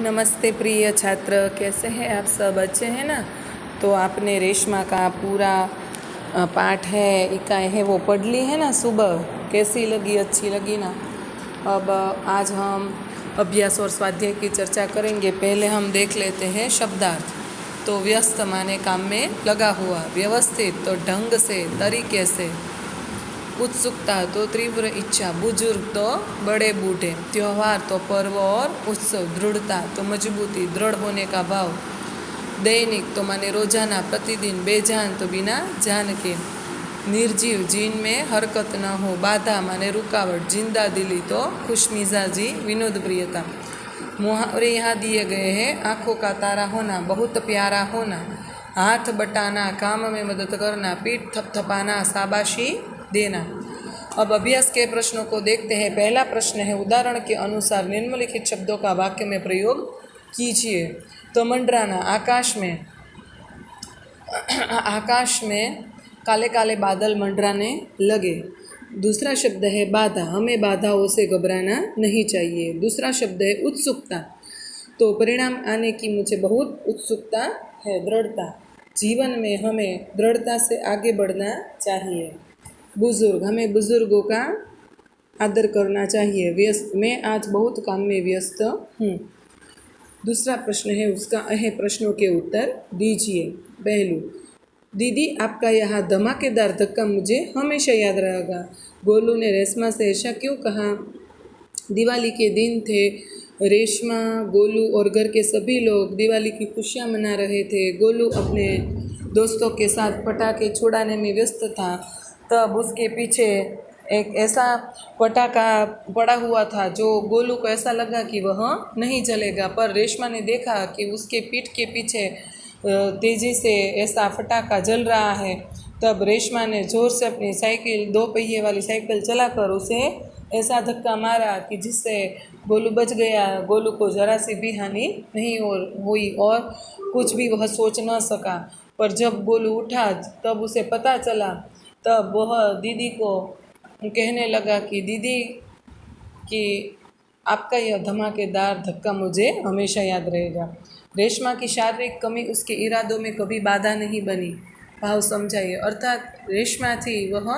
नमस्ते प्रिय छात्र, कैसे हैं आप सब? अच्छे हैं ना? तो आपने रेशमा का पूरा पाठ है, इकाई है, वो पढ़ ली है ना सुबह? कैसी लगी? अच्छी लगी ना? अब आज हम अभ्यास और स्वाध्याय की चर्चा करेंगे। पहले हम देख लेते हैं शब्दार्थ। तो व्यस्त माने काम में लगा हुआ, व्यवस्थित तो ढंग से, तरीके से, उत्सुकता तो तीव्र इच्छा, बुजुर्ग तो बड़े बूढ़े, त्यौहार तो पर्व और उत्सव, दृढ़ता तो मजबूती, दृढ़ होने का भाव, दैनिक तो माने रोजाना, प्रतिदिन, बेजान तो बिना जान के, निर्जीव जिन में हरकत न हो, बाधा माने रुकावट, जिंदा दिली तो खुशमिजाजी, विनोद प्रियता। मुहावरे यहाँ दिए गए हैं। आँखों का तारा होना, बहुत प्यारा होना, हाथ बटाना, काम में मदद करना, पीठ थपथपाना, शाबाशी देना। अब अभ्यास के प्रश्नों को देखते हैं। पहला प्रश्न है, उदाहरण के अनुसार निम्नलिखित शब्दों का वाक्य में प्रयोग कीजिए। तो मंडराना, आकाश में काले काले बादल मंडराने लगे। दूसरा शब्द है बाधा, हमें बाधाओं से घबराना नहीं चाहिए। दूसरा शब्द है उत्सुकता, तो परिणाम आने की मुझे बहुत उत्सुकता है। दृढ़ता, जीवन में हमें दृढ़ता से आगे बढ़ना चाहिए। बुजुर्ग, हमें बुजुर्गों का आदर करना चाहिए। व्यस्त, मैं आज बहुत काम में व्यस्त हूँ। दूसरा प्रश्न है, उसका प्रश्नों के उत्तर दीजिए। पहलू, दीदी आपका यह धमाकेदार धक्का मुझे हमेशा याद रहेगा। गोलू ने रेशमा से ऐसा क्यों कहा? दिवाली के दिन थे। रेशमा, गोलू और घर के सभी लोग दिवाली की खुशियाँ मना रहे थे। गोलू अपने दोस्तों के साथ पटाखे छुड़ाने में व्यस्त था। तब उसके पीछे एक ऐसा पटाखा पड़ा हुआ था जो गोलू को ऐसा लगा कि वह नहीं जलेगा, पर रेशमा ने देखा कि उसके पीठ के पीछे तेज़ी से ऐसा पटाखा जल रहा है। तब रेशमा ने ज़ोर से अपनी साइकिल, 2 पहिए वाली साइकिल चलाकर उसे ऐसा धक्का मारा कि जिससे गोलू बच गया। गोलू को ज़रा सी भी हानि नहीं हुई और कुछ भी वह सोच न सका। पर जब गोलू उठा तब उसे पता चला। तब वह दीदी को कहने लगा कि दीदी कि आपका यह धमाकेदार धक्का मुझे हमेशा याद रहेगा। रेशमा की शारीरिक कमी उसके इरादों में कभी बाधा नहीं बनी। भाव समझाइए। अर्थात रेशमा थी वह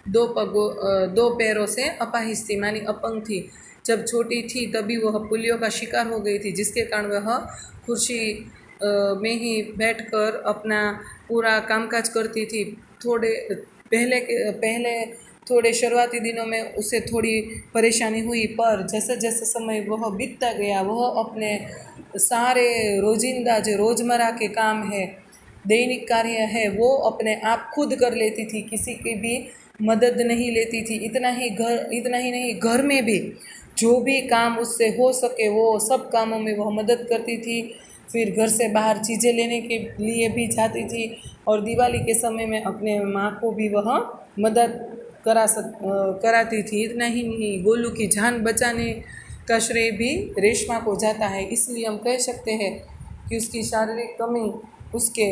2 पैरों से अपाहिज थी, मानी अपंग थी। जब छोटी थी तभी वह पोलियो का शिकार हो गई थी, जिसके कारण वह कुर्सी में ही बैठकर अपना पूरा कामकाज करती थी। पहले थोड़े शुरुआती दिनों में उसे थोड़ी परेशानी हुई, पर जैसे जैसे समय वह बीतता गया वह अपने सारे रोजिंदा जो रोज़मर्रा के काम है, दैनिक कार्य है, वो अपने आप खुद कर लेती थी, किसी की भी मदद नहीं लेती थी। इतना ही नहीं, घर में भी जो भी काम उससे हो सके वो सब कामों में वह मदद करती थी। फिर घर से बाहर चीज़ें लेने के लिए भी जाती थी और दिवाली के समय में अपने माँ को भी वह मदद कराती थी। इतना ही नहीं, गोलू की जान बचाने का श्रेय भी रेशमा को जाता है। इसलिए हम कह सकते हैं कि उसकी शारीरिक कमी उसके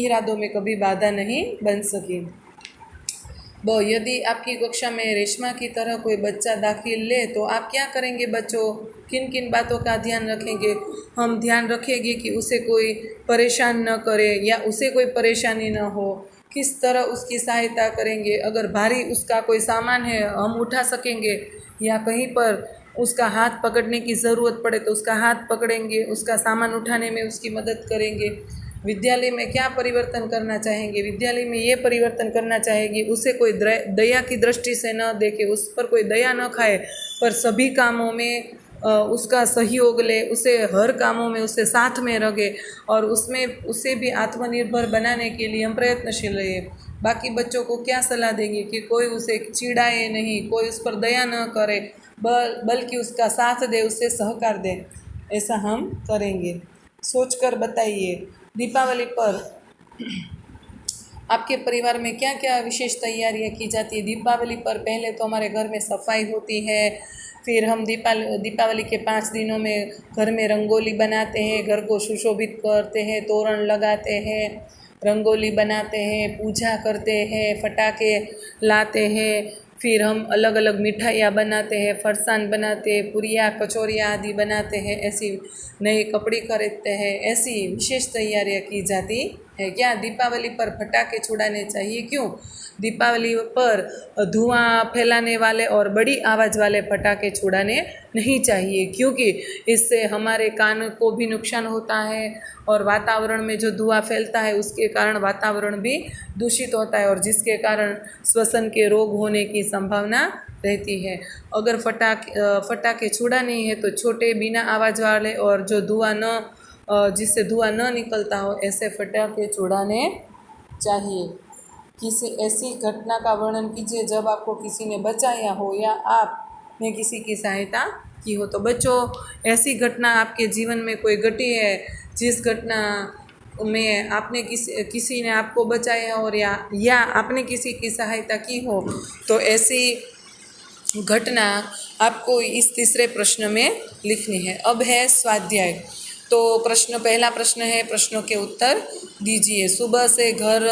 इरादों में कभी बाधा नहीं बन सकी। यदि आपकी कक्षा में रेशमा की तरह कोई बच्चा दाखिल ले तो आप क्या करेंगे बच्चों? किन किन बातों का ध्यान रखेंगे? हम ध्यान रखेंगे कि उसे कोई परेशान न करे या उसे कोई परेशानी न हो। किस तरह उसकी सहायता करेंगे? अगर भारी उसका कोई सामान है हम उठा सकेंगे या कहीं पर उसका हाथ पकड़ने की ज़रूरत पड़े तो उसका हाथ पकड़ेंगे, उसका सामान उठाने में उसकी मदद करेंगे। विद्यालय में क्या परिवर्तन करना चाहेंगे? विद्यालय में ये परिवर्तन करना चाहेंगे उसे कोई दया की दृष्टि से न देखे, उस पर कोई दया न खाए, पर सभी कामों में उसका सहयोग ले, उसे हर कामों में उसे साथ में रखे और उसमें उसे भी आत्मनिर्भर बनाने के लिए हम प्रयत्नशील रहे। बाकी बच्चों को क्या सलाह देंगे कि कोई उसे चिढ़ाए नहीं, कोई उस पर दया न करे, बल्कि उसका साथ दे, उससे सहकार दे। ऐसा हम करेंगे। सोचकर बताइए, दीपावली पर आपके परिवार में क्या क्या विशेष तैयारियां की जाती है? दीपावली पर पहले तो हमारे घर में सफाई होती है, फिर हम दीपावली के 5 दिनों में घर में रंगोली बनाते हैं, घर को सुशोभित करते हैं, तोरण लगाते हैं, रंगोली बनाते हैं, पूजा करते हैं, पटाखे लाते हैं, फिर हम अलग अलग मिठाइयाँ बनाते हैं, फरसान बनाते हैं, पुरिया कचौरियाँ आदि बनाते हैं, ऐसी नए कपड़े खरीदते हैं, ऐसी विशेष तैयारियाँ की जाती है। क्या दीपावली पर पटाखे छुड़ाने चाहिए? क्यों? दीपावली पर धुआं फैलाने वाले और बड़ी आवाज़ वाले पटाखे छुड़ाने नहीं चाहिए, क्योंकि इससे हमारे कान को भी नुकसान होता है और वातावरण में जो धुआं फैलता है उसके कारण वातावरण भी दूषित होता है और जिसके कारण श्वसन के रोग होने की संभावना रहती है। अगर फटाखे छुड़ाने है तो छोटे बिना आवाज़ वाले और जो धुआं न जिससे धुआं न निकलता हो ऐसे फटाखे छुड़ाने चाहिए। किसी ऐसी घटना का वर्णन कीजिए जब आपको किसी ने बचाया हो या आपने किसी की सहायता की हो। तो बच्चों, ऐसी घटना आपके जीवन में कोई घटी है जिस घटना में आपने किसी ने आपको बचाया और या आपने किसी की सहायता की हो, तो ऐसी घटना आपको इस तीसरे प्रश्न में लिखनी है। अब है स्वाध्याय। तो पहला प्रश्न है, प्रश्नों के उत्तर दीजिए। सुबह से घर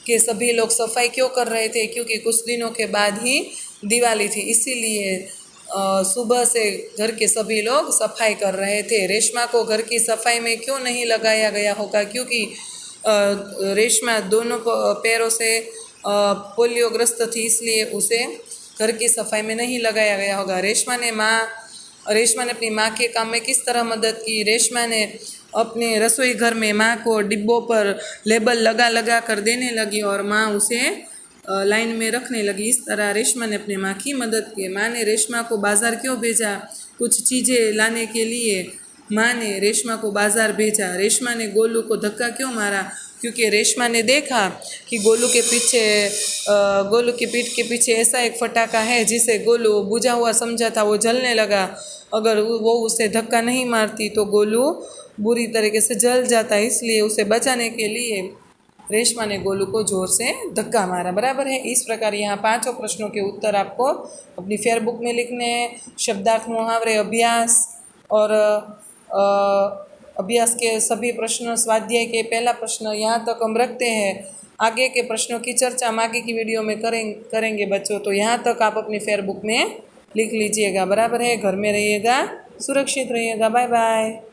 के सभी लोग सफाई क्यों कर रहे थे? क्योंकि कुछ दिनों के बाद ही दिवाली थी, इसीलिए सुबह से घर के सभी लोग सफाई कर रहे थे। रेशमा को घर की सफाई में क्यों नहीं लगाया गया होगा? क्योंकि रेशमा दोनों पैरों से पोलियोग्रस्त थी, इसलिए उसे घर की सफाई में नहीं लगाया गया होगा। रेशमा ने अपनी माँ के काम में किस तरह मदद की? रेशमा ने अपने रसोई घर में माँ को डिब्बों पर लेबल लगा कर देने लगी और माँ उसे लाइन में रखने लगी। इस तरह रेशमा ने अपनी माँ की मदद की। माँ ने रेशमा को बाज़ार क्यों भेजा? कुछ चीज़ें लाने के लिए माँ ने रेशमा को बाज़ार भेजा। रेशमा ने गोलू को धक्का क्यों मारा? क्योंकि रेशमा ने देखा कि गोलू की पीठ के पीछे ऐसा एक फटाका है जिसे गोलू बुझा हुआ समझा था, वो जलने लगा। अगर वो उसे धक्का नहीं मारती तो गोलू बुरी तरीके से जल जाता, इसलिए उसे बचाने के लिए रेशमा ने गोलू को जोर से धक्का मारा। बराबर है। इस प्रकार यहाँ 5 प्रश्नों के उत्तर आपको अपनी फेयर बुक में लिखने हैं। शब्दार्थ, मुहावरे, अभ्यास और अभ्यास के सभी प्रश्न, स्वाध्याय के पहला प्रश्न यहाँ तक हम रखते हैं। आगे के प्रश्नों की चर्चा हम आगे की वीडियो में करेंगे बच्चों। तो यहाँ तक आप अपनी फेयर बुक में लिख लीजिएगा। बराबर है। घर में रहिएगा, सुरक्षित रहिएगा। Bye bye.